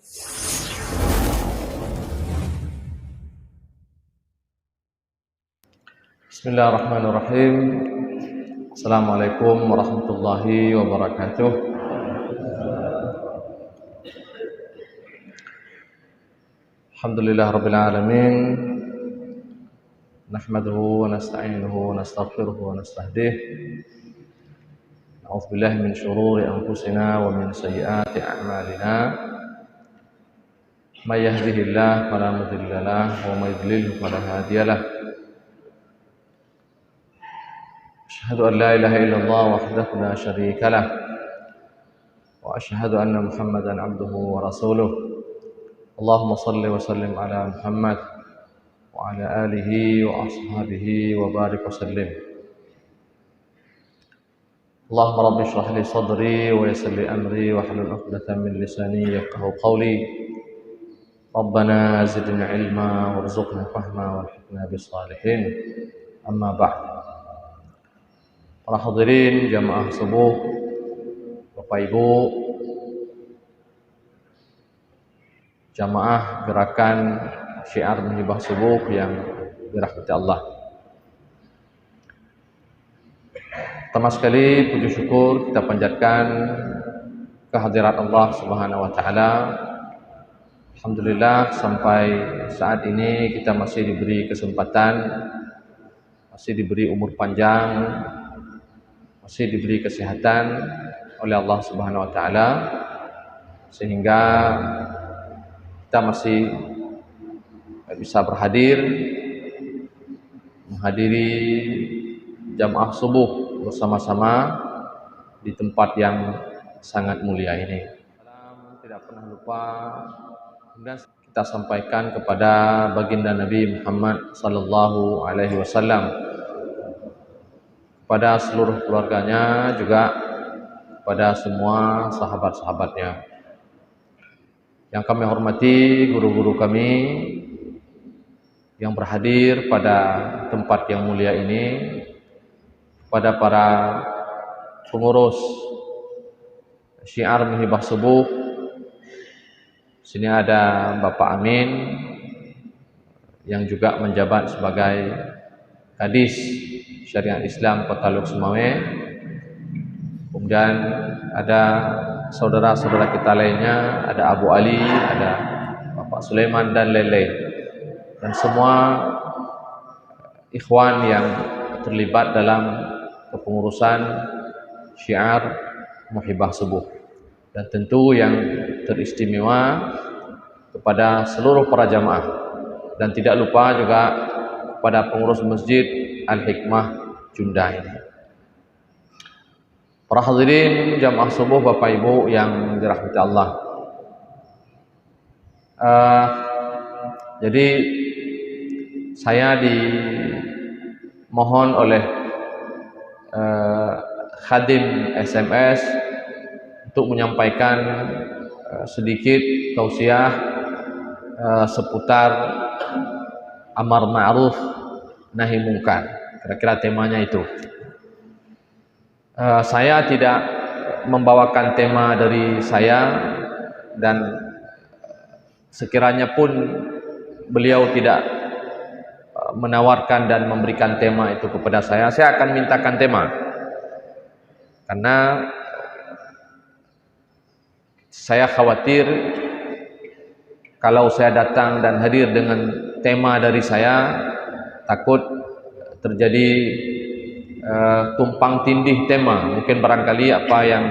Bismillahirrahmanirrahim. Assalamualaikum warahmatullahi wabarakatuh. Alhamdulillah rabbil alamin. Nahmaduhu wa nasta'inuhu wa nastaghfiruhu wa nastahdih. A'udzubillahi min syururi anfusina wa min sayyiati a'malina. May yahdihillahu fala mudilla lahu wa may yudlil fala hadiya lahu. Asyhadu an la ilaha illallah wahdahu la syarika lah wa asyhadu anna Muhammadan abduhu wa rasuluh. Allahumma salli wa sallim ala Muhammad wa ala alihi wa ashabihi wa barik wa sallim. Allahumma rabbi shrah li sadri wa yassir li amri wa hlul 'uqdatam min lisani yafqahu qawli. Rabbana zidna ilma warzuqna fahma walhiqna bis salihin. Amma ba'd. Para hadirin jamaah subuh, Bapak Ibu, jamaah gerakan syiar menghibah subuh yang dirahmati Allah. Pertama sekali puji syukur kita panjatkan kehadirat Allah Subhanahu wa taala. Alhamdulillah sampai saat ini kita masih diberi kesempatan, masih diberi umur panjang, masih diberi kesehatan oleh Allah Subhanahu wa taala, sehingga kita masih bisa menghadiri jamaah subuh bersama-sama di tempat yang sangat mulia ini. Tidak pernah lupa dan kita sampaikan kepada baginda Nabi Muhammad sallallahu alaihi wasallam, pada seluruh keluarganya, juga pada semua sahabat-sahabatnya. Yang kami hormati guru-guru kami yang berhadir pada tempat yang mulia ini, pada para pengurus syiar menghibah subuh. Sini ada Bapak Amin yang juga menjabat sebagai Kadis Syariat Islam Kota Luk Sumawe. Kemudian ada saudara-saudara kita lainnya, ada Abu Ali, ada Bapak Sulaiman dan lain-lain. Dan semua ikhwan yang terlibat dalam kepengurusan syiar menghibah subuh. Dan tentu yang teristimewa kepada seluruh para jamaah, dan tidak lupa juga kepada pengurus Masjid Al-Hikmah Junda ini. Para hadirin jamaah subuh, Bapak Ibu yang dirahmati Allah. Jadi saya dimohon oleh khadim SMS untuk menyampaikan sedikit tausiah seputar amar ma'ruf nahi mungkar. Kira-kira temanya itu. Saya tidak membawakan tema dari saya, dan sekiranya pun beliau tidak menawarkan dan memberikan tema itu kepada saya akan mintakan tema. Karena saya khawatir kalau saya datang dan hadir dengan tema dari saya, takut terjadi tumpang tindih tema. Mungkin barangkali apa yang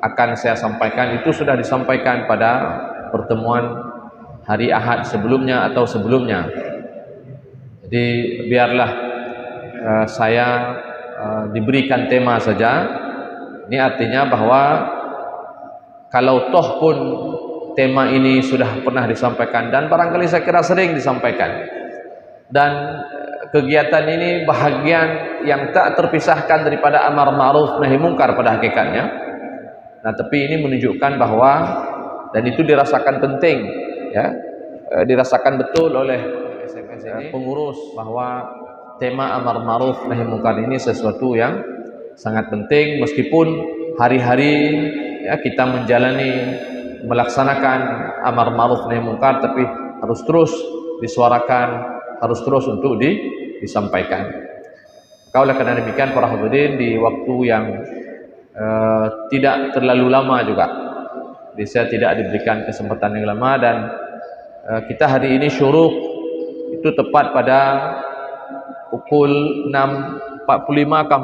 akan saya sampaikan itu sudah disampaikan pada pertemuan hari Ahad sebelumnya atau sebelumnya. Jadi biarlah saya diberikan tema saja. Ini artinya bahwa kalau toh pun tema ini sudah pernah disampaikan, dan barangkali saya kira sering disampaikan, dan kegiatan ini bahagian yang tak terpisahkan daripada amar ma'ruf nahi mungkar pada hakikatnya. Nah, tapi ini menunjukkan bahwa, dan itu dirasakan penting, ya, dirasakan betul oleh SMS ini, pengurus, bahwa tema amar ma'ruf nahi mungkar ini sesuatu yang sangat penting, meskipun hari-hari ya kita menjalani melaksanakan amar ma'ruf nahi munkar, tapi harus terus disuarakan, harus terus untuk disampaikan. Oleh karena demikian para hadirin, di waktu yang tidak terlalu lama juga, jadi saya tidak diberikan kesempatan yang lama, dan kita hari ini syuruk itu tepat pada pukul 6.45 ke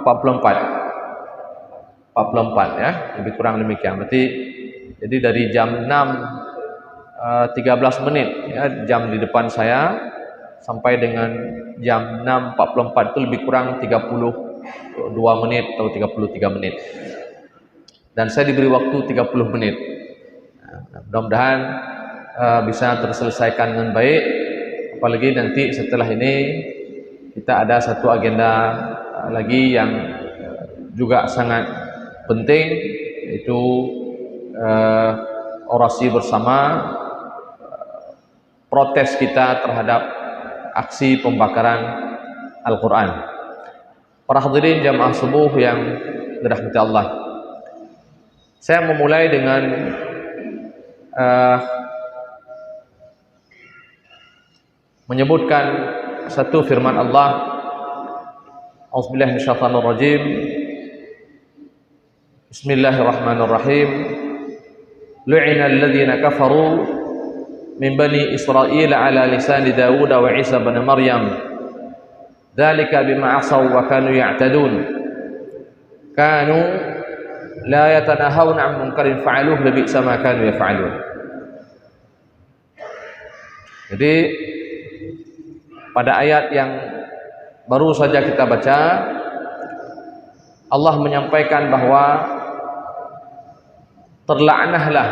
44 ya, lebih kurang demikian. Berarti jadi dari jam 6.13 menit ya, jam di depan saya, sampai dengan jam 6.44 itu lebih kurang 32 menit atau 33 menit. Dan saya diberi waktu 30 menit. Nah, mudah-mudahan bisa terselesaikan dengan baik. Apalagi nanti setelah ini kita ada satu agenda lagi yang juga sangat penting, yaitu orasi bersama protes kita terhadap aksi pembakaran Al-Quran. Para hadirin jamaah subuh yang dirahmati Allah, saya memulai dengan menyebutkan satu firman Allah. A'udzubillahi minasyaitonir rajim. Bismillahirrahmanirrahim. Lu'ina alladhina kafaru min bani Israil ala lisani Dawud wa Isa bin Maryam. Dzalika bima 'asaw wa kanu ya'tadun. Kanu la yatanahawna 'an munkarin fa'aluhu labi'sa ma kanu yaf'alun. Jadi pada ayat yang baru saja kita baca, Allah menyampaikan bahwa terlaknahlah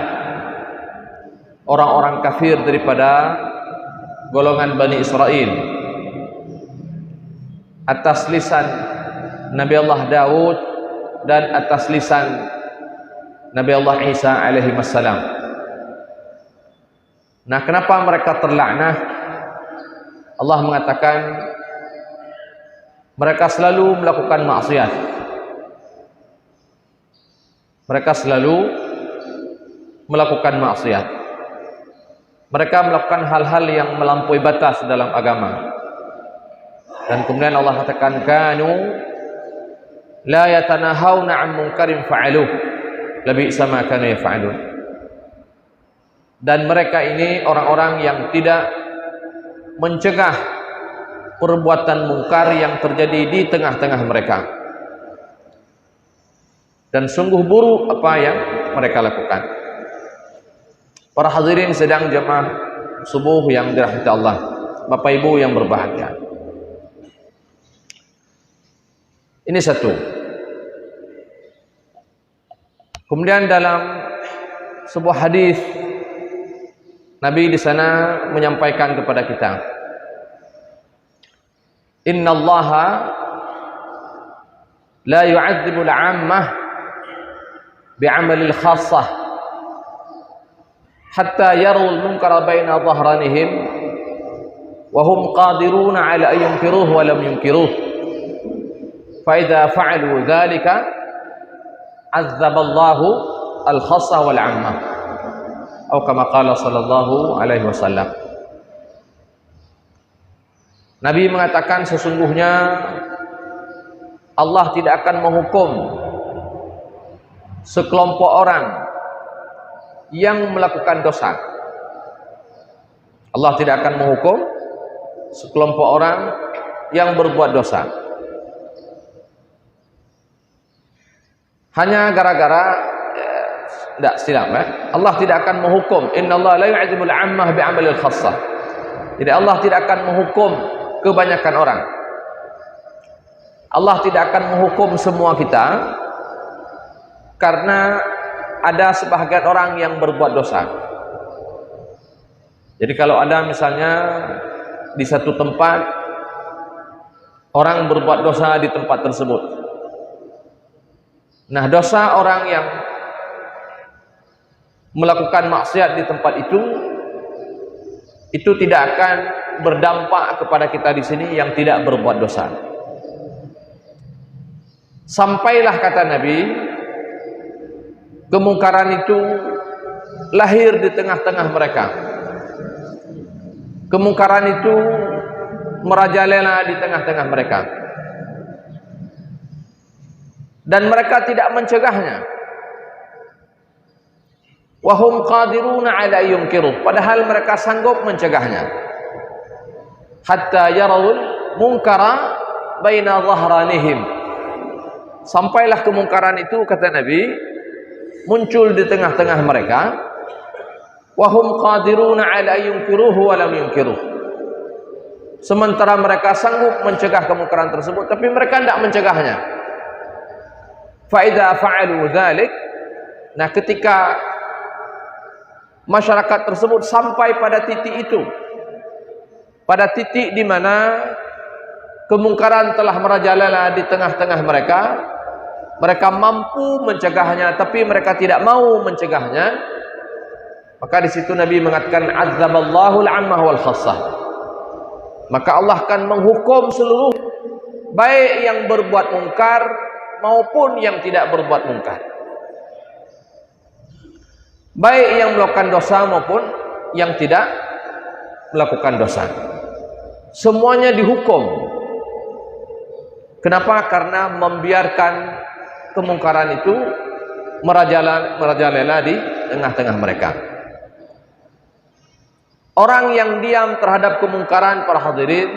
orang-orang kafir daripada golongan Bani Israel atas lisan Nabi Allah Daud dan atas lisan Nabi Allah Isa alaihi wassalam. Nah, kenapa mereka terlaknah? Allah mengatakan mereka selalu melakukan maksiat. Mereka selalu melakukan maksiat. Mereka melakukan hal-hal yang melampaui batas dalam agama. Dan kemudian Allah katakan kanu la yatanahawna 'an munkarin fa'aluh labi'sa ma kanu yaf'alun. Dan mereka ini orang-orang yang tidak mencegah perbuatan mungkar yang terjadi di tengah-tengah mereka. Dan sungguh buruk apa yang mereka lakukan. Para hadirin sedang jemaah subuh yang dirahmati Allah, Bapak Ibu yang berbahagia. Ini satu. Kemudian dalam sebuah hadis Nabi di sana menyampaikan kepada kita, Innallaha la yu'adzibul 'ammah bi'amalil khassah hatta yarul munkara baina dhahranihim wa hum qadiruna 'ala an yunkiruhu wa lam yunkiruhu fa idza fa'alu dzalika 'azzaballahu al-khassah wal 'ammah atau kama qala sallallahu alaihi wasallam. Nabi mengatakan sesungguhnya Allah tidak akan menghukum sekelompok orang yang melakukan dosa. Allah tidak akan menghukum sekelompok orang yang berbuat dosa hanya gara-gara tidak silap Allah tidak akan menghukum. Innallaha la yu'adzibul 'ammah bi'amalil khassah. Jadi Allah tidak akan menghukum kebanyakan orang. Allah tidak akan menghukum semua kita karena ada sebahagian orang yang berbuat dosa. Jadi kalau ada misalnya di satu tempat orang berbuat dosa di tempat tersebut. Nah, dosa orang yang melakukan maksiat di tempat itu tidak akan berdampak kepada kita di sini yang tidak berbuat dosa. Sampailah kata Nabi, kemungkaran itu lahir di tengah-tengah mereka. Kemungkaran itu merajalela di tengah-tengah mereka. Dan mereka tidak mencegahnya. Wahum qadiruna ala yunkiruh. Padahal mereka sanggup mencegahnya. Hatta yarawul munkara baina dhahranihim. Sampailah kemungkaran itu, kata Nabi, muncul di tengah-tengah mereka. Wahum qadiruna ala yunkiruhu wa lam yunkiruh. Sementara mereka sanggup mencegah kemungkaran tersebut, tapi mereka tidak mencegahnya. Fa idza fa'alu dzalik, nah ketika masyarakat tersebut sampai pada titik itu, pada titik di mana kemungkaran telah merajalela di tengah-tengah mereka, mereka mampu mencegahnya, tapi mereka tidak mau mencegahnya, maka di situ Nabi mengatakan azzaballahu al-'ammah wal khassah. Maka Allah akan menghukum seluruh, baik yang berbuat mungkar maupun yang tidak berbuat mungkar, baik yang melakukan dosa maupun yang tidak melakukan dosa. Semuanya dihukum. Kenapa? Karena membiarkan kemungkaran itu merajalela di tengah-tengah mereka. Orang yang diam terhadap kemungkaran, para hadirin,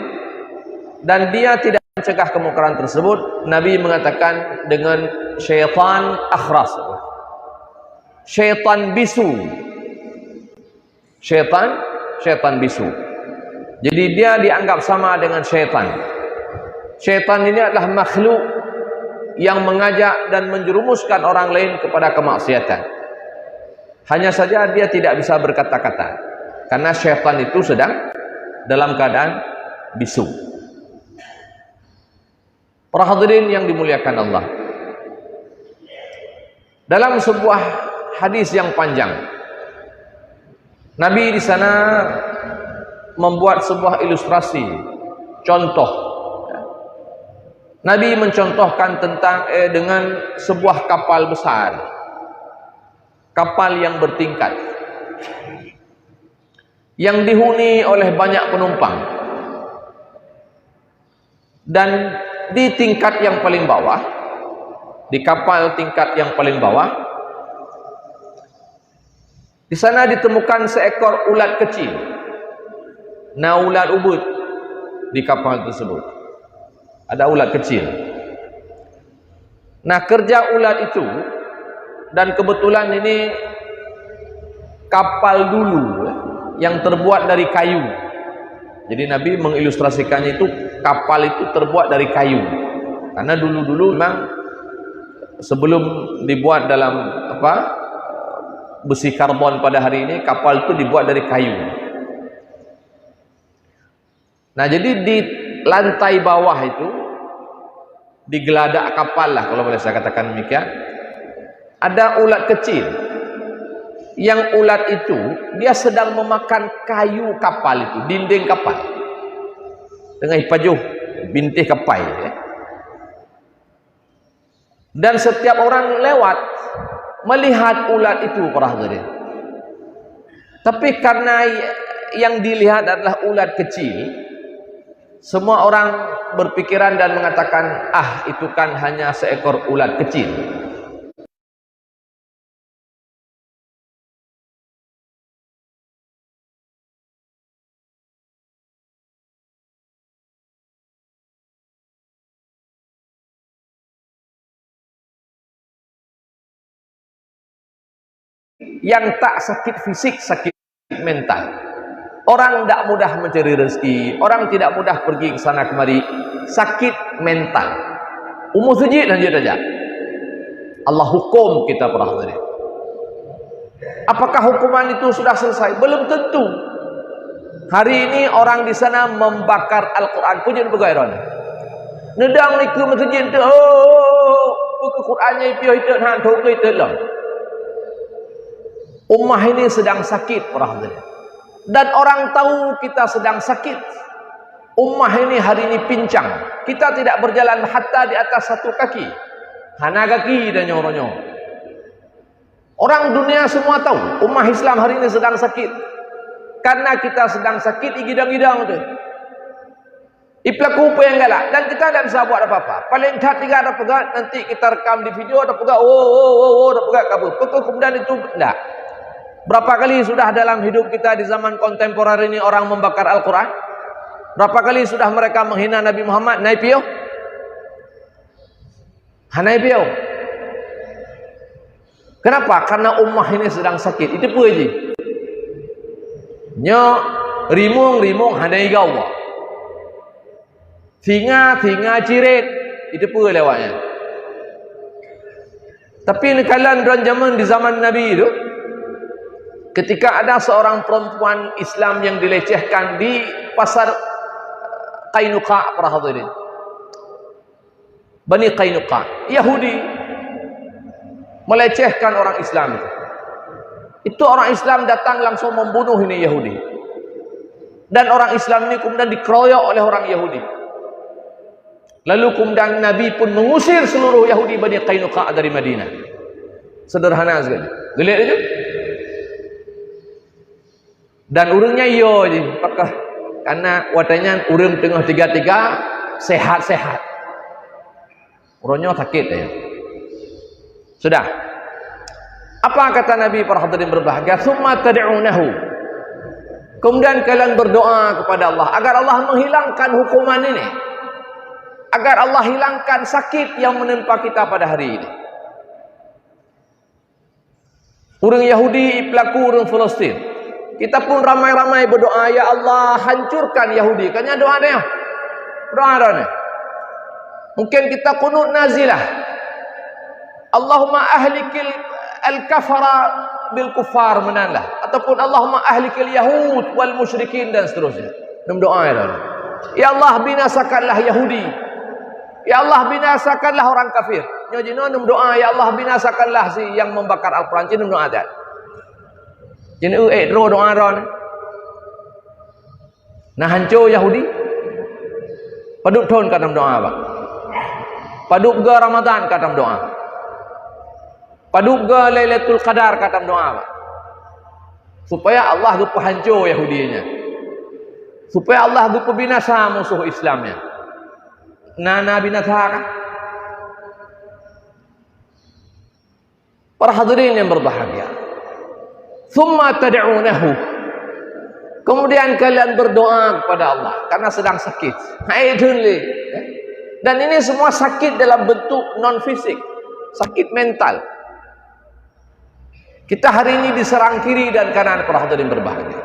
dan dia tidak mencegah kemungkaran tersebut, Nabi mengatakan dengan syaitan akhras, syaitan bisu. Syaitan bisu. Jadi dia dianggap sama dengan syaitan. Syaitan ini adalah makhluk yang mengajak dan menjerumuskan orang lain kepada kemaksiatan. Hanya saja dia tidak bisa berkata-kata, karena syaitan itu sedang dalam keadaan bisu. Para hadirin yang dimuliakan Allah, dalam sebuah hadis yang panjang, Nabi di sana membuat sebuah ilustrasi, contoh. Nabi mencontohkan tentang dengan sebuah kapal besar, kapal yang bertingkat, yang dihuni oleh banyak penumpang, dan di tingkat yang paling bawah, di kapal tingkat yang paling bawah, di sana ditemukan seekor ulat kecil. Nah, ulat ubud di kapal tersebut. Ada ulat kecil. Nah, kerja ulat itu, dan kebetulan ini kapal dulu yang terbuat dari kayu. Jadi Nabi mengilustrasikannya itu, kapal itu terbuat dari kayu. Karena dulu-dulu memang sebelum dibuat dalam besi karbon pada hari ini, kapal itu dibuat dari kayu. Nah, jadi di lantai bawah itu, di geladak kapal lah kalau boleh saya katakan demikian, ada ulat kecil. Yang ulat itu dia sedang memakan kayu kapal itu, dinding kapal, dengan ipajuh bintih kapal ya. Dan setiap orang lewat melihat ulat itu, para hadirin. Tapi karena yang dilihat adalah ulat kecil, semua orang berpikiran dan mengatakan, ah, itu kan hanya seekor ulat kecil. Yang tak sakit fisik, sakit mental. Orang tidak mudah mencari rezeki, orang tidak mudah pergi ke sana kemari, sakit mental. Umur sujud lanjut saja. Allah hukum kita, para hadirin. Apakah hukuman itu sudah selesai? Belum tentu. Hari ini orang di sana membakar Al-Quran. Pujian bergairan. Nedang ni ke masjid tu, buku Qurannya itu han thuk itu lah. Ummah ini sedang sakit, para hadirin. Dan orang tahu kita sedang sakit. Ummah ini hari ini pincang. Kita tidak berjalan hatta di atas satu kaki. Hana kaki dan nyoronyo. Orang dunia semua tahu ummah Islam hari ini sedang sakit. Karena kita sedang sakit igidang-idang tu. Iplaku apa yang galak dan kita tidak bisa buat apa-apa. Paling tak tiga ada pegat, nanti kita rekam di video ada pegat, ada pegat kabur. Pokok kemudian itu tidak. Berapa kali sudah dalam hidup kita di zaman kontemporer ini orang membakar Al-Quran? Berapa kali sudah mereka menghina Nabi Muhammad? Naipio? Hanaipio? Kenapa? Karena ummah ini sedang sakit. Itu pun je. Nya rimung hanai gawa. Tinga cirit. Itu pun lewatnya. Tapi ini kalian dan zaman di zaman Nabi itu, ketika ada seorang perempuan Islam yang dilecehkan di pasar Qainuqa, para hadirin. Bani Qainuqa, Yahudi melecehkan orang Islam itu. Itu orang Islam datang langsung membunuh ini Yahudi. Dan orang Islam ini kemudian dikeroyok oleh orang Yahudi. Lalu kemudian Nabi pun mengusir seluruh Yahudi Bani Qainuqa dari Madinah. Sederhana sekali. Lihat itu. Dan urungnya iyo je. Apakah karena watanya urung tengah tiga-tiga sehat-sehat. Urungnya sakit ya. Sudah. Apa kata Nabi para hadirin berbahagia? Summa tad'unahu. Kemudian kalian berdoa kepada Allah agar Allah menghilangkan hukuman ini. Agar Allah hilangkan sakit yang menimpa kita pada hari ini. Orang Yahudi pelaku orang Palestin. Kita pun ramai-ramai berdoa, ya Allah hancurkan Yahudi. Kanya doa dia. Doa dia. Mungkin kita kunut nazilah. Allahumma ahlikil al-kafara bil kuffar menanlah. Ataupun Allahumma ahlikil yahud wal musyrikin dan seterusnya. Dalam doa dia. Ya Allah binasakanlah Yahudi. Ya Allah binasakanlah orang kafir. Nyojino dalam doa, ya Allah binasakanlah si yang membakar Al-Quran. Jadi doa dia. Jadi doa ron. Nah hancur Yahudi. Paduk tahun kata doa apa? Paduk ke Ramadan kata doa. Paduk ke Lailatul Qadar kata doa apa? Supaya Allah tu hancur Yahudinya. Supaya Allah tu binasa musuh Islamnya. Nana binasa kan? Para hadirin yang berbahagia. Thumma tad'unahu. Kemudian kalian berdoa kepada Allah karena sedang sakit. Dan ini semua sakit dalam bentuk non fisik, sakit mental. Kita hari ini diserang kiri dan kanan, para hadirin berbahagia.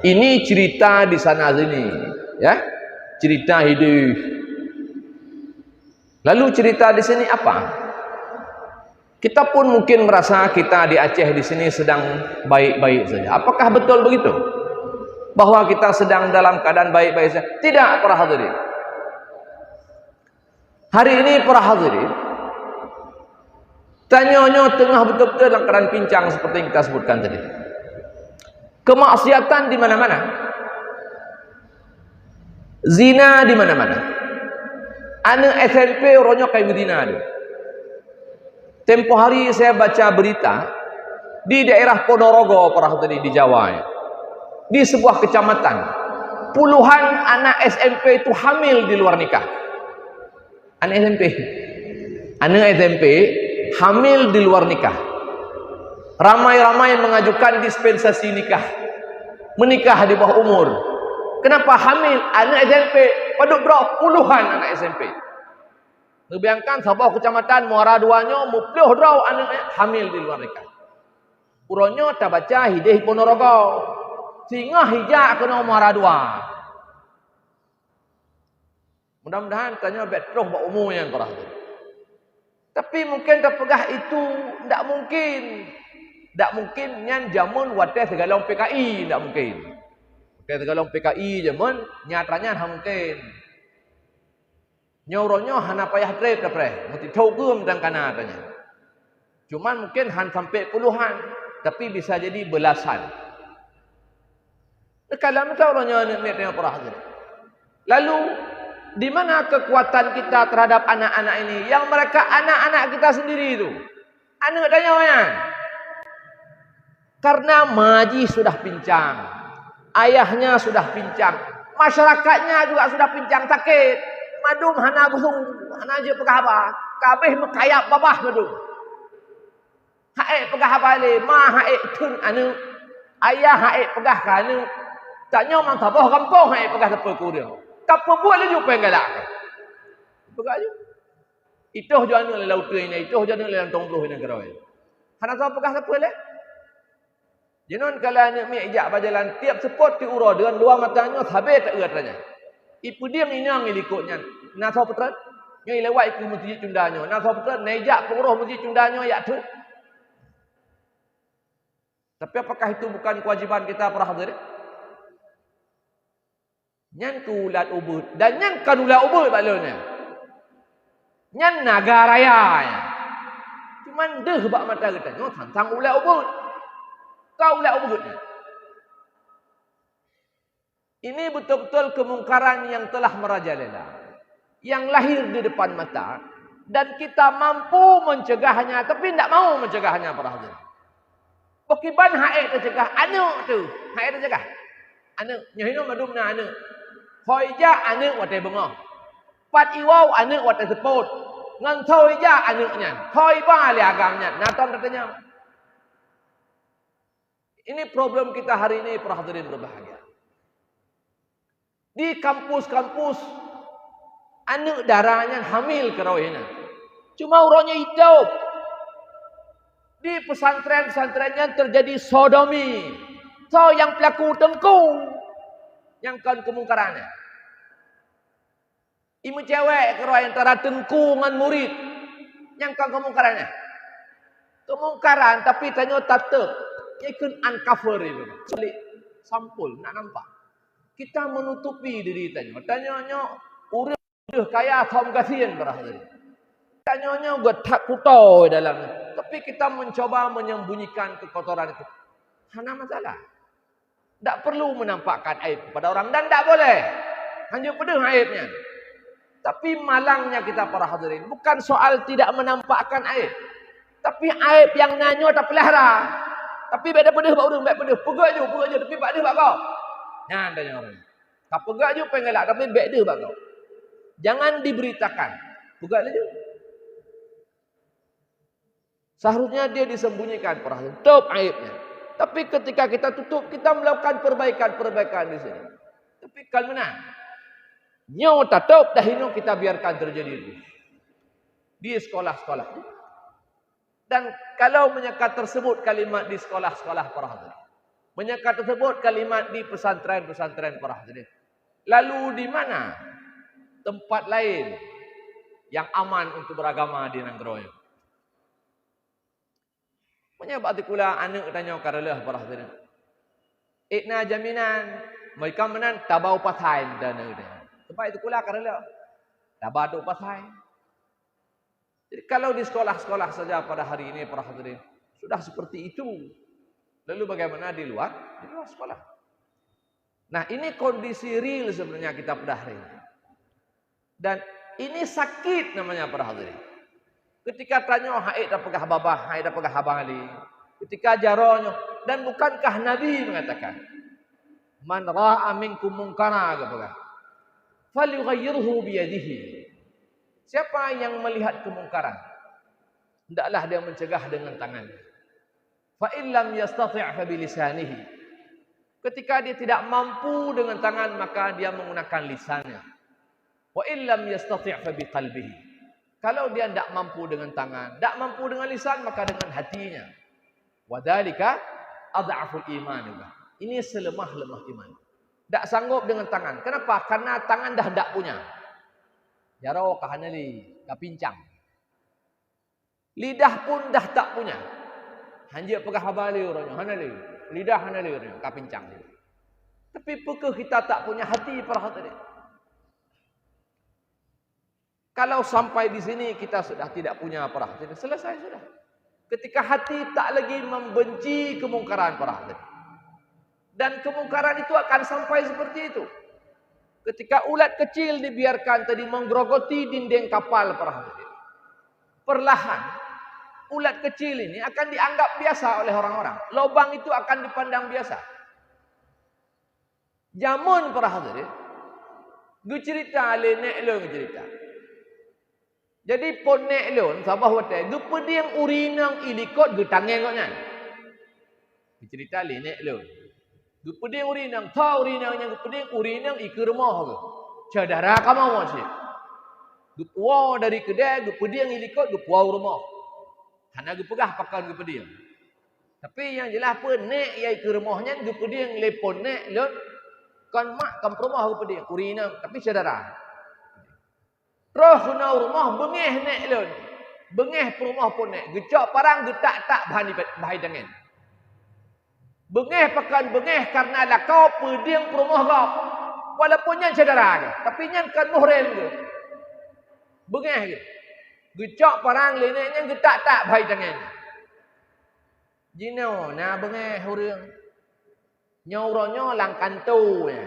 Ini cerita di sana sini, ya. Cerita hidup. Lalu cerita di sini apa? Kita pun mungkin merasa kita di Aceh di sini sedang baik-baik saja. Apakah betul begitu? Bahwa kita sedang dalam keadaan baik-baik saja? Tidak, para hadirin. Hari ini para hadirin, tanya-nya tengah betul-betul dalam keadaan pincang seperti yang kita sebutkan tadi. Kemaksiatan di mana-mana. Zina di mana-mana. Anak SMP orangnya kayak Medina tu. Tempoh hari saya baca berita di daerah Ponorogo, para hadirin, di Jawa ya. Di sebuah kecamatan, puluhan anak SMP itu hamil di luar nikah. Anak SMP hamil di luar nikah. Ramai-ramai mengajukan dispensasi nikah, menikah di bawah umur. Kenapa hamil anak SMP? Padahal berapa puluhan anak SMP. Bayangkan sebuah kecamatan Muara Duanya mupluh draw anak hamil di luar nikah. Uronyo tak baca hidih Ponorogo. Singa hijak kena Muara Dua. Mudah-mudahan tanya betroh buat umur yang korang. Tapi mungkin terpegah itu tidak mungkin. Tak mungkin nyan jamun wadah segalong PKI, tak mungkin. Wadah segalong PKI jamun nyatanya tak mungkin. Nyauronyo hana payah trep dapre, mesti tahu gum dan kana tanya. Cuman mungkin han sampai puluhan, tapi bisa jadi belasan. Kalau tahu orangnya ni tengok para hadirin. Lalu di mana kekuatan kita terhadap anak-anak ini? Yang mereka anak-anak kita sendiri itu. Anak tanya orang. Karena maji sudah pincang, ayahnya sudah pincang, masyarakatnya juga sudah pincang sakit. Madum hana busung, hana je pegah apa? Kabeh mekayak babah madum. Hae pegah apa le? Ma hae tun anu, ayah hae pegah kanu. Tak nyom ang taboh kampung hae pegah tepe ku dia. Kapo buat le ju penggalak. Pegah ju. Itu jo anu le laut ini, itu jo anu le tong puluh ini keroi. Hana tahu pegah tepe le? Jenon kalau anak mi ijak berjalan tiap sepot ti uro dengan dua matanya habis tak erat tanya. Ipu dia minang ilikutnya. Naso petran? Nyoi lewat iku masjid cundanya. Naso petran nejak penguruh masjid cundanya ya tu. Tapi apakah itu bukan kewajiban kita para hadirin? Nyan kulat ubud dan nyan kanulat ubud balonnya. Nyan naga raya. Cuman deh bak mata kita. Nyo tantang ulat ubud. Kau ulat ubudnya. Ini betul-betul kemungkaran yang telah merajalela. Yang lahir di depan mata. Dan kita mampu mencegahnya. Tapi tidak mau mencegahnya para hadirin. Bukiban haid tercegah. Anak tu. Haid tercegah. Anak. Nyahinu madumna anak. Hoija anak watai bengah. Pat iwau anak watai seput. Ngan hoija anaknya. Hoiba li agamnya. Natan katanya. Ini problem kita hari ini para hadirin berbahagia. Di kampus-kampus anak darahnya hamil kerawihnya. Cuma urangnya hidup. Di pesantren-pesantrennya terjadi sodomi. So yang pelaku tengkung. Yang kan kemungkarannya. Ibu cewek kerawih antara tengkung dengan murid. Yang kan kemungkarannya. Kemungkaran tapi tanya tatap. Ia kan uncover itu. Balik sampul nak nampak. Kita menutupi diri tanya. Tanya urang kaya kaum kasihan berahli. Tanya getak kutau dalamnya. Tapi kita mencoba menyembunyikan kekotoran itu. Hana masalah. Tak perlu menampakkan aib kepada orang dan tak boleh. Hanya pedih aibnya. Tapi malangnya kita para hadirin bukan soal tidak menampakkan aib. Tapi aib yang nanyo tak pelihara. Tapi beda pedih bak urang, bak pedih. Pegak je tapi bak dia bak kau. Nah, tanya orang. Kau pegak je pengelak tapi bak dia bak kau. Jangan diberitakan. Pegak je. Seharusnya dia disembunyikan para hadirin. Tutup aibnya. Tapi ketika kita tutup, kita melakukan perbaikan-perbaikan di sini. Tapi kan mana? Nyo tutup dah hino kita biarkan terjadi itu. Di sekolah-sekolah. Dan kalau menyekat tersebut kalimat di sekolah-sekolah para hadirin. Menyekat tersebut kalimat di pesantren-pesantren para hadirin. Lalu di mana tempat lain yang aman untuk beragama di negara ini? Menyebab kula anak tanya karalah para hadirin. Ikna jaminan mereka menan tabau patai dan tempat itu kula karalah. Tabau patai. Jadi kalau di sekolah-sekolah saja pada hari ini para hadirin sudah seperti itu. Lalu bagaimana di luar? Di luar sekolah. Nah, ini kondisi real sebenarnya kita pada hari ini. Dan ini sakit namanya para hadirin. Ketika tanya haid dah pegah babah, haid dah pegah abang ali. Ketika jaronyo dan bukankah Nabi mengatakan man ra'a minkum munkara pegah falyughayyirhu bi yadihi. Siapa yang melihat kemungkaran, hendaklah dia mencegah dengan tangannya. Fa in lam yastati' fa bi lisanihi. Ketika dia tidak mampu dengan tangan, maka dia menggunakan lisannya. Wa in lam yastati' fa bi qalbihi. Kalau dia tidak mampu dengan tangan, tidak mampu dengan lisan, maka dengan hatinya. Wa dzalika adhaful iman. Ini selemah-lemah iman. Tak sanggup dengan tangan. Kenapa? Karena tangan dah tak punya. Jaro kahanali, kapincang. Lidah pun dah tak punya. Hanya pegah habali orangnya, hanali. Lidah hanali orangnya, kapincang. Tapi pekeh kita tak punya hati para hadirin. Kalau sampai di sini kita sudah tidak punya para hadirin, selesai sudah. Ketika hati tak lagi membenci kemungkaran para hadirin. Dan kemungkaran itu akan sampai seperti itu. Ketika ulat kecil dibiarkan tadi menggerogoti dinding kapal para hadirin. Perlahan ulat kecil ini akan dianggap biasa oleh orang-orang. Lubang itu akan dipandang biasa. Jamun para hadirin, gue cerita le nek lo cerita. Jadi pon nek lo sabah wate, gue pediang urinang ilikot gue tangen kok nyan. Gue cerita le nek lo. Gue pediang urinang, tahu urinangnya gue pediang urinang ikut rumah gue. Cadara kamu mau sih. Gue puau dari kedai, gue pediang ilikot gue puau rumah. Karena gue pegah pakan gue pediang. Tapi yang jelas pun nek yang ikut rumahnya gue pediang lepon nek lo. Kan mak kan rumah aku pedih urina tapi saudara. Terus kena rumah bengeh nek lon. Bengeh rumah pun nek gecok parang getak tak bahai dengan. Bengeh pakan bengeh karena lah kau pedih rumah kau. Walaupun nyan saudara ke, tapi nyan kan muhrim ke. Bengeh ke. Gecok parang leneknya getak tak bahai dengan. Jino na bengeh urang. Nyauronyo lang kanto ya.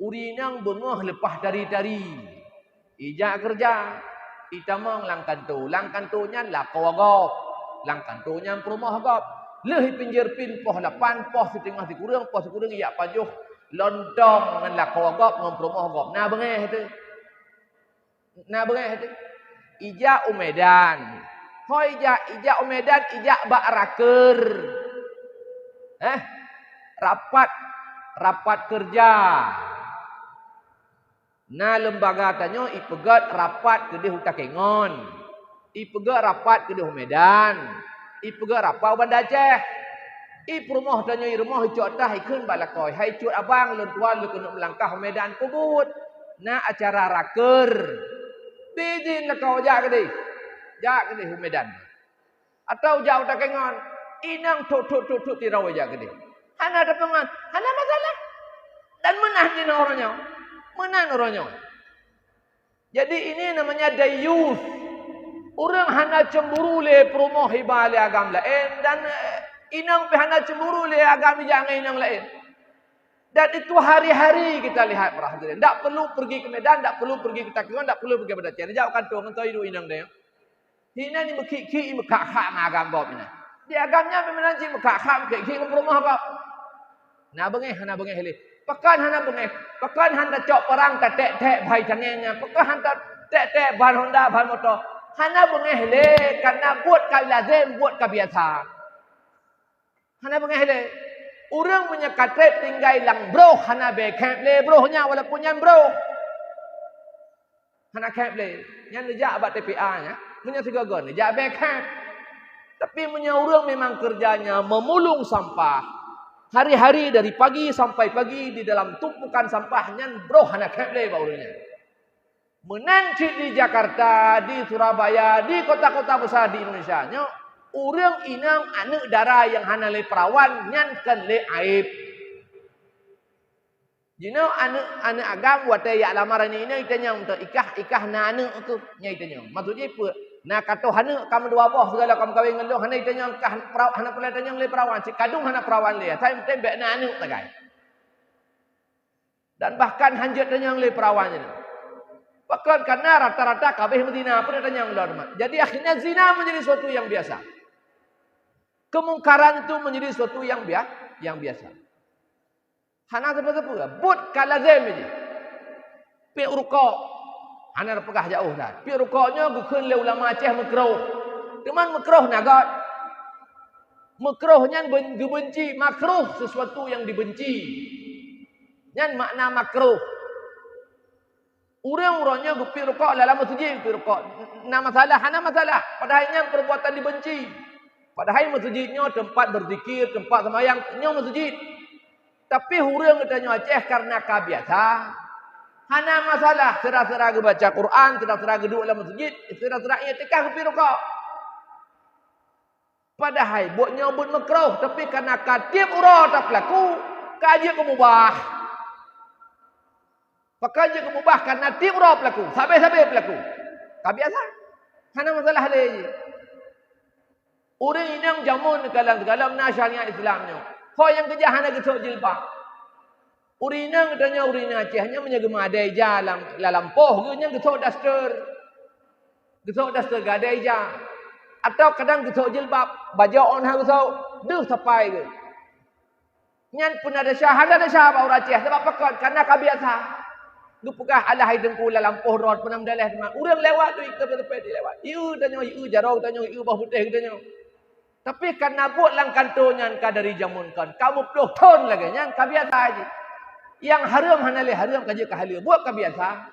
Urinang bengah lepas dari-dari. Ijak kerja. Itamang lang kanto. Lang kantonya lah kawagop. Lang kantonya perumah agop. Lehi pinggir pin poh lapan. Poh setengah sikurang. Poh sikurang iyak pajuh. Lontong dengan lah kawagop. Dengan perumah agop. Nah bengeh itu. Nah bengeh itu. Ijak umedan. Hoi ijak umedan. Ijak bak raker. Rapat kerja. Nah lembaga tanyo ipegat rapat ke di Hutakengon. Ipegat rapat ke di Medan. Ipegat rapat Banda Aceh. Rumah tanyo rumah icok tah ikun balakoi. Hai cut abang lun tuan lu kena melangkah Medan kubut. Nah acara raker. Bidin nak kau jak ke di. Jak ke di Medan. Atau jak Hutakengon. Inang tuk tirau jak ke di. Hana ada pengan, hana masalah. Dan menang di orangnya. Menang orangnya. Jadi ini namanya dayus. Orang hana cemburu le promo hibah le agam lain. Dan inang pe hana cemburu le agam jangan inang lain. Dan itu hari-hari kita lihat para hadirin. Tak perlu pergi ke Medan, tak perlu pergi ke Takengon, tak perlu pergi ke Banda Aceh. Jauh kantor, mentau hidup inang dia. Hina ni mekik-kik mekak-kak ngagam bop ini. Di agamnya memang cik mekak-kak mekik-kik ke rumah bop. Nah bengeh, hana bengeh le. Pekan hana bengeh. Pekan hana cok perang tak tek-tek bahai cangennya. Pekan hana tek-tek ban Honda, ban motor. Hana bengeh le. Karena buat ka lazim, buat ka biasa. Hana bengeh le. Orang punya katret tinggal lang bro. Hana bekap le bro nya walaupun yang bro. Hana kap le. Yang lejak abad TPA nya. Punya segagon. Lejak bekap. Tapi punya orang memang kerjanya memulung sampah. Hari-hari dari pagi sampai pagi di dalam tumpukan sampahnya bro hana keble baunya. Menancik di Jakarta, di Surabaya, di kota-kota besar di Indonesia nya orang inang anak dara yang hana le perawan nyan kan le aib. Jino anak agam wate ya lamaran ini itanya untuk ikah na anak tu nya itanya. Maksudnya apa? Nah kata hana kamu dua boh segala kamu kawin ngeluh hana itanya hana pula itanya le perawan si kadung hana perawan le time tembek na anu tagai. Dan bahkan hanjat tanya le perawan ni. Bahkan karena rata-rata kabeh Medina pun tanya ngulur. Jadi akhirnya zina menjadi sesuatu yang biasa. Kemungkaran itu menjadi sesuatu yang biasa. Hana seperti but kalazem je. Pi urqa hana pegah jauh dah. Pi rukuknya gukun le ulama Aceh makruh. Teman makruh nagat. Makruhnya benci, makruh sesuatu yang dibenci. Nyan makna makruh. Orang-orangnya pi rukuk dalam masjid pi rukuk. Nah masalah, hana masalah. Padahalnya perbuatan dibenci. Padahal masjidnya tempat berzikir, tempat sembahyang, nya masjid. Tapi orang katanya Aceh karena kabiasa. Hana masalah. Serah-serah baca Quran, serah-serah duduk dalam masjid, serah-serah i'tikaf pi rukuk. Padahal buatnya buat makruh, tapi karena tiap urang tak pelaku, kaji kemubah. Pakaji kemubah karena tiap urang pelaku, sampai-sampai pelaku. Kabiasa. Hana masalah lagi. Orang ini yang jamun kalam syariat Islamnya. Kau yang kerja hana gesok jilbab. Urina katanya urina Acehnya menjaga madai jalan lalampoh nya gesok daster. Gesok daster gadai ja. Atau kadang kita jilbab, baju on hang kita, duh sampai ke. Nyan pun ada syah bau racih sebab pakon karena kebiasa. Du pegah alah hidung kula lampuh rod penam daleh teman. Urang lewat tu tepi di lewat. Iu tanya iu jarau tanya iu bah putih tanya. Tapi karena buat lang kanto nyan ka dari jamun kan. Kamu peluh ton lagi nyan kebiasa aja. Yang haram hanale haram kaje kahalia buat kebiasa.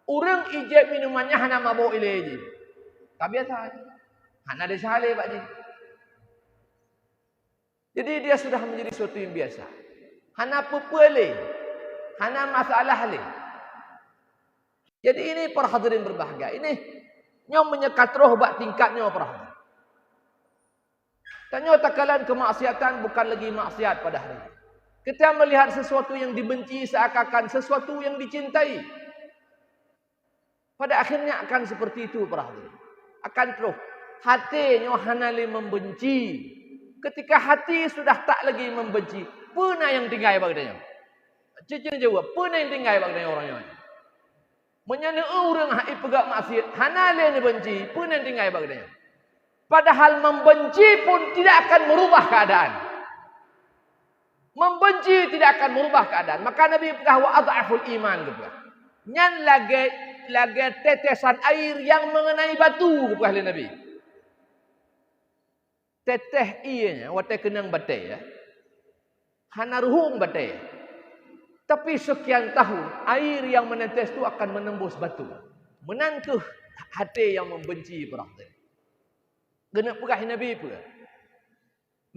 Urang ijek minumannya hana mabuk ile je. Kebiasa aja. Hana ada sahale pak je. Jadi dia sudah menjadi sesuatu yang biasa. Hana pepele. Hana masalah le. Jadi ini para hadirin berbahagia. Ini nyom menyekat roh bak tingkatnya para hadirin. Tanya takalan kemaksiatan bukan lagi maksiat pada hari ini. Kita melihat sesuatu yang dibenci seakan-akan sesuatu yang dicintai. Pada akhirnya akan seperti itu para hadirin. Akan terus hatinya hanali membenci. Ketika hati sudah tak lagi membenci, puna yang tinggal bagainya. Cicing jawab, puna yang tinggal bagainya orangnya. Menyana orang hak pegak maksiat, hanali yang benci, puna yang tinggal bagainya. Padahal membenci pun tidak akan merubah keadaan. Membenci tidak akan merubah keadaan. Maka Nabi pegah wa adhaful iman gitu. Nyan lagi tetesan air yang mengenai batu pegah Nabi. Teteh ianya, watai kenang batai ya. Hanaruhung batai. Tapi sekian tahun, air yang menetes itu akan menembus batu. Menantuh hati yang membenci berarti. Kena pegah Nabi pula.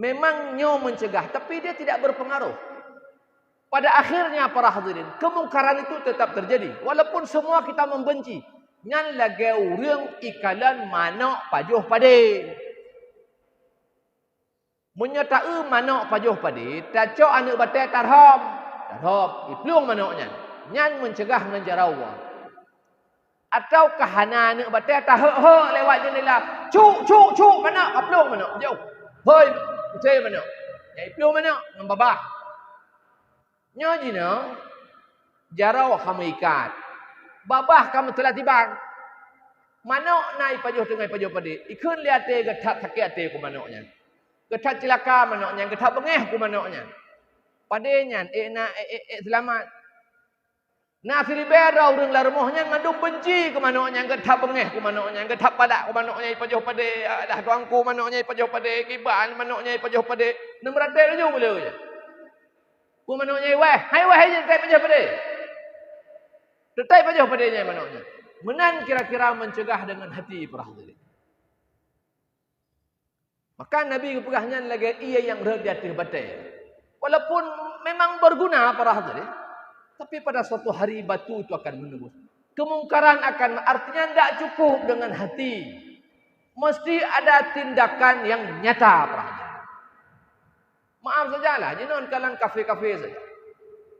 Memang nyo mencegah, tapi dia tidak berpengaruh. Pada akhirnya para hadirin, kemungkaran itu tetap terjadi. Walaupun semua kita membenci. Nyan lagi urang ikalan manok pajuh pade. Menyatakan manok pajuh padi, tacok anak batai tarham. Iplung manoknya. Nyan mencegah dengan jarawa. Atau kahana anak batai tahek lewat jendela. Cuk, manok, aplung manok. Jauh. Hoi, putih manok. Ya iplung manok, dengan babah. Nyo jino, jarawa kamu ikat. Babah kamu telah tibang. Manok naik pajuh dengan pajuh padi. Ikun lihat getak sakit hati ku manoknya. Getak celaka manoknya, getak bengeh ku manoknya. Padanya, selamat. Nak siribera urang larmohnya ngandung benci ku manoknya, getak bengeh ku manoknya, getak padak ku manoknya pajuh pade, dah tuangku manoknya pajuh pade, kiban manoknya pajuh pade. Nemrate aja boleh. Ku manoknya hai je tai pajuh pade. Tetai pajuh padenya manoknya. Menan kira-kira mencegah dengan hati para hadirin. Maka Nabi kepegahnya lagi ia yang berhati-hati batai. Walaupun memang berguna para hadirin, tapi pada suatu hari batu itu akan menembus. Kemungkaran akan artinya tidak cukup dengan hati. Mesti ada tindakan yang nyata para hadirin. Maaf sajalah, jangan kalang kafe-kafe saja.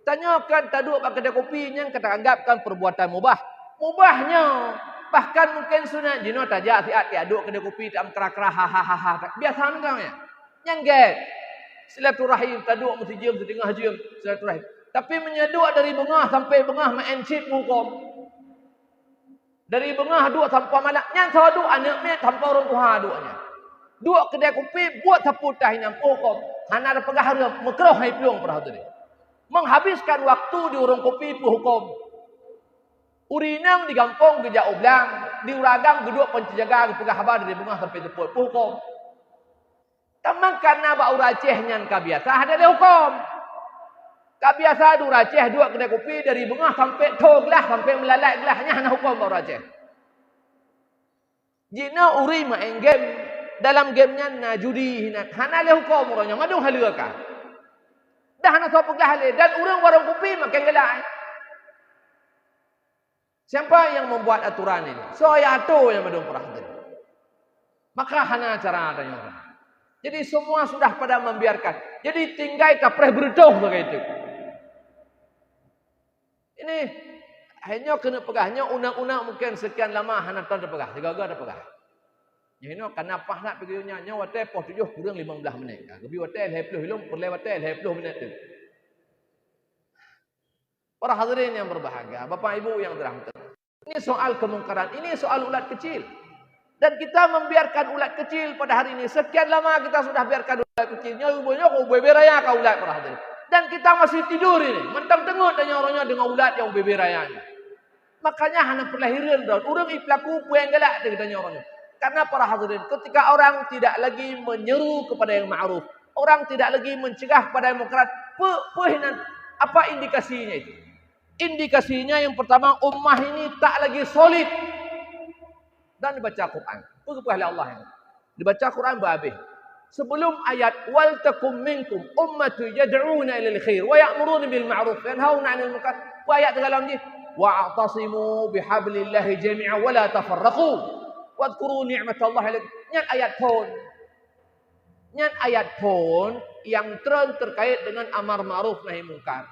Tanyakan taduk pak kedai kopi yang kita anggapkan perbuatan mubah. Mubahnya bahkan mungkin sunat jino tajak siat tiaduk kedai kopi tak kerak-kerak ha. Biasa kan ya. Nyangget. Silaturahim taduk mesti jam setengah jam silaturahim. Tapi menyaduk dari bengah sampai bengah mencit hukum. Dari bengah dua sampai malam nyang sadu anaknya sampai orang tua duanya. Dua kedai kopi buat saputah yang hukum. Hana ada pegah makruh hai pelung para hadirin. Menghabiskan waktu di urang kopi pu hukum. Urinang di gampong geja oblang, di uragang geduk penjaga pegah habar dari bengah sampai teput hukum. Tamang karena bau raceh nyan kabiasa ada le hukum. Kabiasa du raceh dua kedai kopi dari bengah sampai toglah sampai melalai gelahnya hana hukum bau raceh. Jina uri main game dalam gamenya na judi hana le hukum orangnya madung haleuka. Dah hana sopuk dah le dan urang warung kopi makan gelai. Siapa yang membuat aturan ini? Saya ato yang madung perhatian. Maka hana cara adanya. Jadi semua sudah pada membiarkan. Jadi tinggal kapreh berdoh begitu. Ini hanya kena pegahnya undang-undang mungkin sekian lama hana tahun terpegah. Tiga-tiga ada pegah. Ini kenapa nak pergi nyanyi watai poh 7 kurang 15 menit. Kebi watai 20 hilum perlewat 20 menit tu. Para hadirin yang berbahagia, Bapak Ibu yang dirahmati. Ini soal kemungkaran, ini soal ulat kecil. Dan kita membiarkan ulat kecil pada hari ini. Sekian lama kita sudah biarkan ulat kecilnya. Ubahnya kau beberaya kau ulat para hadirin. Dan kita masih tidur ini. Mentang tengok tanya orangnya dengan ulat yang beberayanya. Makanya hanya perlahiran dan orang pelaku puang galak dia tanya orangnya. Karena para hadirin, ketika orang tidak lagi menyeru kepada yang ma'ruf, orang tidak lagi mencegah kepada yang munkar, apa indikasinya itu? Indikasinya yang pertama, ummah ini tak lagi solid dan dibaca Quran. Oleh Allah ini. Dibaca Quran berhabis. Sebelum ayat wal takum minkum ummatu yad'una ila al-khair wa ya'muruna bil ma'ruf wa yanhauna 'anil munkar. Wa ayat dalam ni wa'tasimu bihablillahi jami'an wa la tafarraqu. Wadhkuru ni'matallahi alaikum. Nyat ayat pun yang terkait dengan amar ma'ruf nahi munkar.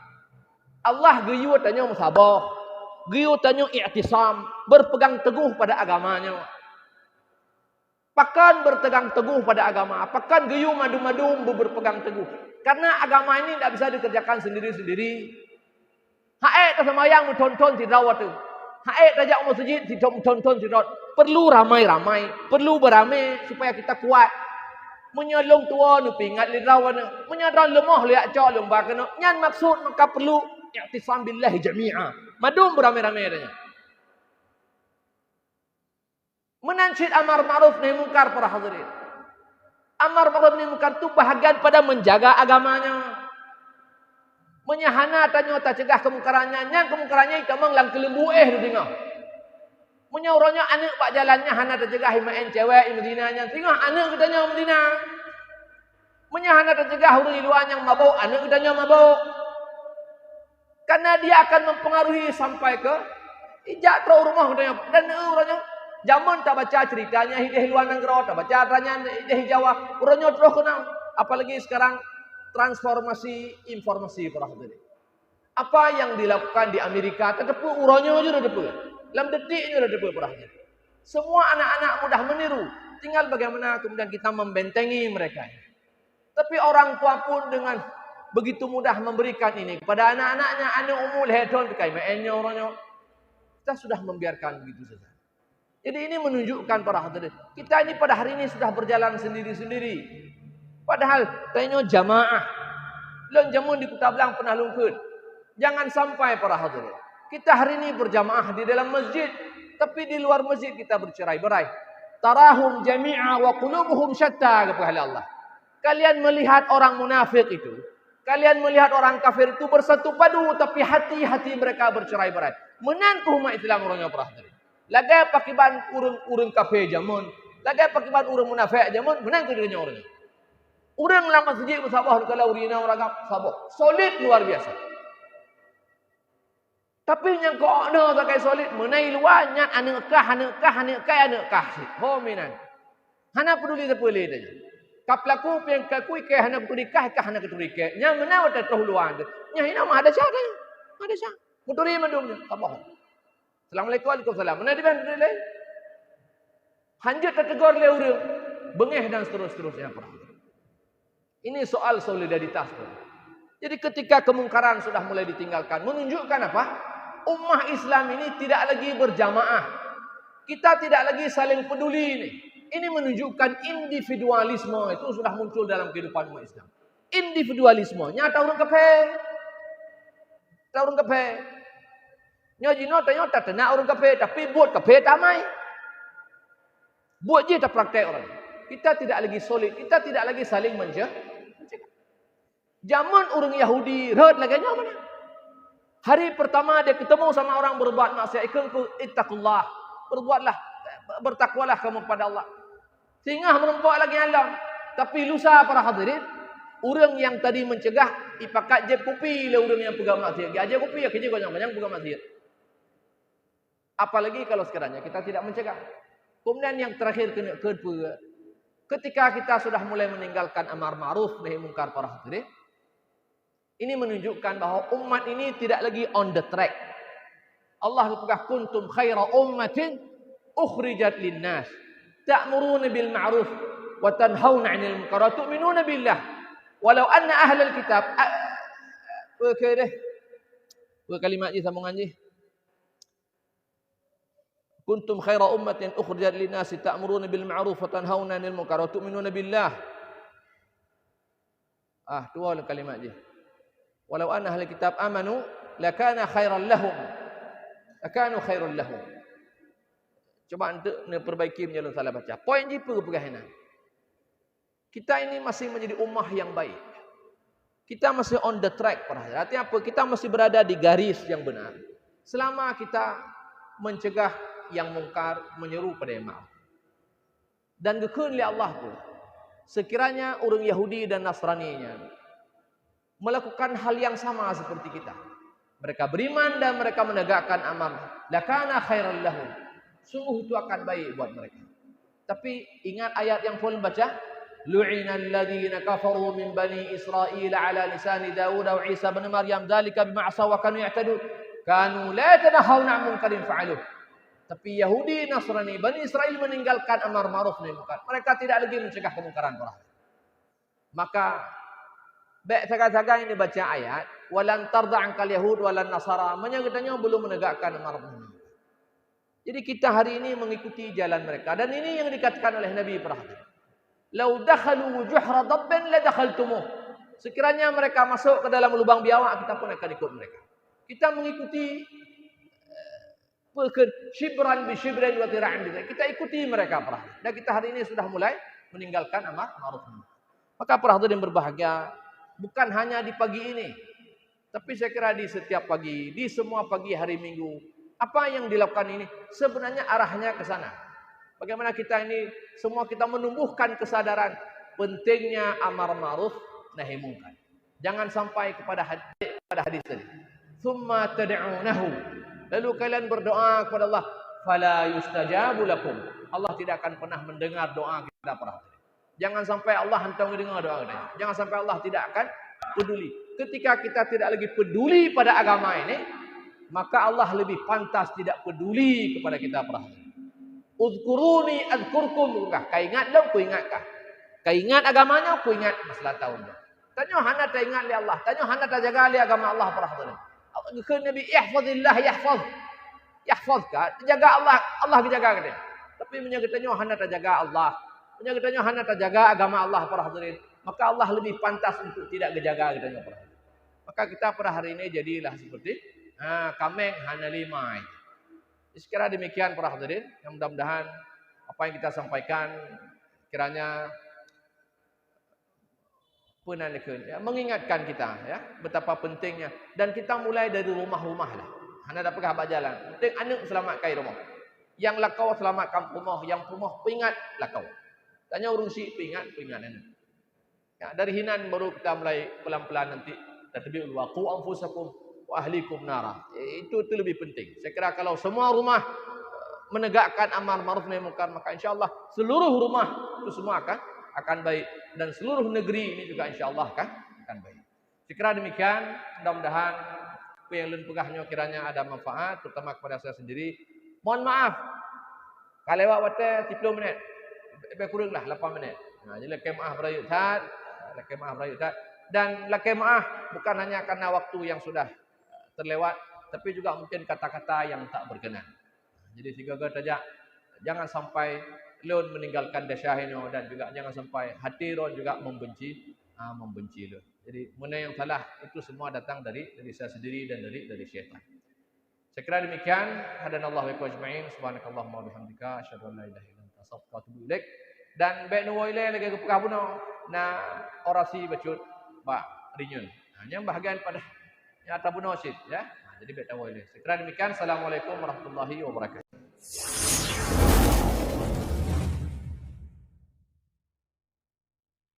Allah geyu tanya musabah, geyu tanya i'tisam, berpegang teguh pada agamanya. Pakan berpegang teguh pada agama, pakan geyu madu-madu berpegang teguh. Karena agama ini tidak bisa dikerjakan sendiri-sendiri. Haik tak semayang tonton tidak waktu. Haik tajak masjid tonton tidak. Perlu ramai-ramai, perlu beramai supaya kita kuat. Menyolong tua nu pingat lidawan, menyadar lemah liak cak lembah kena. Nyan maksud maka perlu i'tisam billahi jami'a. Madum beramai-ramai adanya. Menancit amar ma'ruf nahi munkar para hadirin. Amar ma'ruf nahi munkar itu bahagian pada menjaga agamanya. Menyahana tanya tak cegah kemungkarannya, nyang kemungkarannya itu mang kelembu di tengah. Menyaurannya anak pak jalannya hana tercegah main cewek di Madinahnya. Tengah anak katanya Madinah. Menyahana tercegah orang luar yang mabuk, anak katanya mabuk. Karena dia akan mempengaruhi sampai ke ijak terus rumah katanya. Dan orangnya zaman tak baca ceritanya hidup luar negeri, tak baca tanya hidup Jawa. Orangnya terus kenal. Apalagi sekarang transformasi informasi para hadirin. Apa yang dilakukan di Amerika, tetapi orangnya aja udah depan. Dalam detiknya sudah berperahnya. Semua anak-anak mudah meniru. Tinggal bagaimana kemudian kita membentengi mereka. Tapi orang tua pun dengan begitu mudah memberikan ini kepada anak-anaknya. Anak umul hedon pakai mainnya orangnya. Kita sudah membiarkan begitu saja. Jadi ini menunjukkan para hadirin. Kita ini pada hari ini sudah berjalan sendiri-sendiri. Padahal tanya jamaah. Lain zaman di Kota Belang pernah lungkut. Jangan sampai para hadirin. Kita hari ini berjamaah di dalam masjid, tapi di luar masjid kita bercerai-berai. Tarahum jami'a wa qulubuhum syatta kepada Allah. Kalian melihat orang munafik itu, kalian melihat orang kafir itu bersatu padu, tapi hati-hati mereka bercerai-berai. Menantu umat Islam orangnya perhatian. Lagai pakiban urang kafir jamun, lagai pakiban urang munafik jamun, menantu dia orangnya. Urang lama masjid bersabah kalau urina orang sabah, solid luar biasa. Tapi yang kau ada pakai solid menai luarnya anak kah. Hominan. Hana peduli sepuluh saja. Kaplaku yang kakui ke hana peduli kah hana peduli ke. Yang mana ada tahu luar. Yang ini mah ada siapa? Ada siapa? Muturi madumnya. Sabah. Assalamualaikum waalaikumsalam. Mana di mana lagi? Hanjat tertegur le urang. Bengeh dan seterusnya. Ini soal solidaritas. Jadi ketika kemungkaran sudah mulai ditinggalkan, menunjukkan apa? Ummah Islam ini tidak lagi berjamaah. Kita tidak lagi saling peduli ini. Ini menunjukkan individualisme itu sudah muncul dalam kehidupan umat Islam. Individualisme. Nyata orang kafir. Tak orang kafir. Nyata tak orang kafir. Tapi buat kafir tamai. Buat je tak praktek orang. Kita tidak lagi solid. Kita tidak lagi saling mencegah. Zaman orang Yahudi, rad lagi mana? Hari pertama dia ketemu sama orang berbuat maksiat, ittaqullah. Berbuatlah, bertakwalah kamu kepada Allah. Sehingga merempak lagi alam. Tapi lusa para hadirin, orang yang tadi mencegah, ipakat je kopi lah orang yang pegang maksiat. Dia aja kopi, kerja banyak-banyak pegang maksiat. Apalagi kalau sekiranya kita tidak mencegah. Kemudian yang terakhir ketika kita sudah mulai meninggalkan amar ma'ruf nahi munkar para hadirin, ini menunjukkan bahawa umat ini tidak lagi on the track. Allah berkata kuntum khaira ummatin ukhrijat linnas ta'muruna bil ma'ruf wa tanhauna 'anil munkar wa tu'minuna billah walau anna ahlal kitab kalimat je sambungan je. Kuntum khaira ummatin ukhrijat lin-nasi ta'muruna bil ma'ruf wa tanhauna 'anil munkar wa tu'minuna billah. Dua kalimat je. Walau anna ahli kitab amanu lakana khairan lahum. Lakanu khairan lahum. Cuba untuk perbaiki menjalin salah baca. Poin je pergahanan. Kita ini masih menjadi ummah yang baik. Kita masih on the track. Artinya apa? Kita masih berada di garis yang benar. Selama kita mencegah yang mungkar, menyeru pada yang ma'ruf. Dan gekun oleh Allah pun. Sekiranya orang Yahudi dan Nasrani-nya melakukan hal yang sama seperti kita. Mereka beriman dan mereka menegakkan amal. Lakana khairan lahum. Sungguh itu akan baik buat mereka. Tapi ingat ayat yang Paul baca. Lu'ina alladhina kafaru min bani Israel ala lisani Dawud wa Isa bin Maryam. Dhalika bima'asa wa kanu ya'tadun. Kanu la tanahawna 'an munkarin fa'aluh. Tapi Yahudi, Nasrani, Bani Israel meninggalkan amar ma'ruf nahi munkar. Mereka tidak lagi mencegah kemungkaran. Maka baik jaga-jaga ini baca ayat, walan tarda ankal yahud walan nasara, menyangkutnya belum menegakkan amar ma'ruf. Jadi kita hari ini mengikuti jalan mereka, dan ini yang dikatakan oleh Nabi perhatian. Lau dakhalu juhra dabbin la dakhaltumuh. Sekiranya mereka masuk ke dalam lubang biawak, kita pun akan ikut mereka. Kita mengikuti shibran bi shibran wa tira'an bi. Kita ikuti mereka perhatian. Dan kita hari ini sudah mulai meninggalkan amar ma'ruf. Maka perhatian yang berbahagia bukan hanya di pagi ini, tapi saya kira di setiap pagi, di semua pagi hari Minggu. Apa yang dilakukan ini sebenarnya arahnya ke sana. Bagaimana kita ini semua kita menumbuhkan kesadaran pentingnya amar ma'ruf nahi munkar. Jangan sampai kepada hadis tadi. Tsumma tad'unahu. Lalu kalian berdoa kepada Allah, fala yustajabu lakum. Allah tidak akan pernah mendengar doa kita perhatian. Jangan sampai Allah hendak mendengar doa kita. Jangan sampai Allah tidak akan peduli. Ketika kita tidak lagi peduli pada agama ini, maka Allah lebih pantas tidak peduli kepada kita perhatian. Uzkuruni azkurkum. Kau ingat dong, ku ingatkah? Kau ingat agamanya, ku ingat masalah tahun. Tanya hana tak ingat li Allah. Tanya hana tak jaga li agama Allah perhatian. Ke Nabi ihfazillah yahfazka, jaga Allah, Allah jaga dia. Tapi menyangkutnya hana tak jaga Allah, menyangkutnya hana tak jaga agama Allah para hadirin, maka Allah lebih pantas untuk tidak dijaga katanya para hadirin. Maka kita pada hari ini jadilah seperti kameng hana limai. Sekira demikian para hadirin, yang mudah-mudahan apa yang kita sampaikan kiranya mengingatkan kita ya betapa pentingnya, dan kita mulai dari rumah-rumah lah. Hana dapat habaq jalan. Penting anak selamatkan rumah. Yang lakau selamatkan rumah, yang rumah pingat lakau. Tanya urung si pingat anak. Ya, dari hinan baru kita mulai pelan-pelan nanti tatbi'ul waqu anfusakum wa ahlikum nara. Itu lebih penting. Saya kira kalau semua rumah menegakkan amar ma'ruf nahi munkar, maka insyaallah seluruh rumah itu semua akan baik, dan seluruh negeri ini juga insyaallah akan baik. Sekira demikian, mudah-mudahan apa yang lun pegahnya kiranya ada manfaat, terutama kepada saya sendiri. Mohon maaf kalau lewat waktu 30 minit, lebih kuranglah 8 minit. Jadi lakai maaf berayut tat, dan lakai maaf bukan hanya karena waktu yang sudah terlewat, tapi juga mungkin kata-kata yang tak berkenan. Jadi tiga-tiga saja, jangan sampai lun meninggalkan dasyahino, dan juga jangan sampai hati lun juga membenci lun. Jadi mana yang salah itu semua datang dari saya sendiri dan dari syaitan. Saya kira demikian. Hadanallahu wa ajma'in. Subhanakallahumma wa bihamdika asyhadu an la ilaha illa anta astaghfiruka wa atubu ilaik. Dan baik nu ile lagi ke pekabuno na orasi bacut ba rinyun. Yang bahagian pada nyata buno sit ya. Jadi baik tahu ile. Saya kira demikian. Assalamualaikum warahmatullahi wabarakatuh.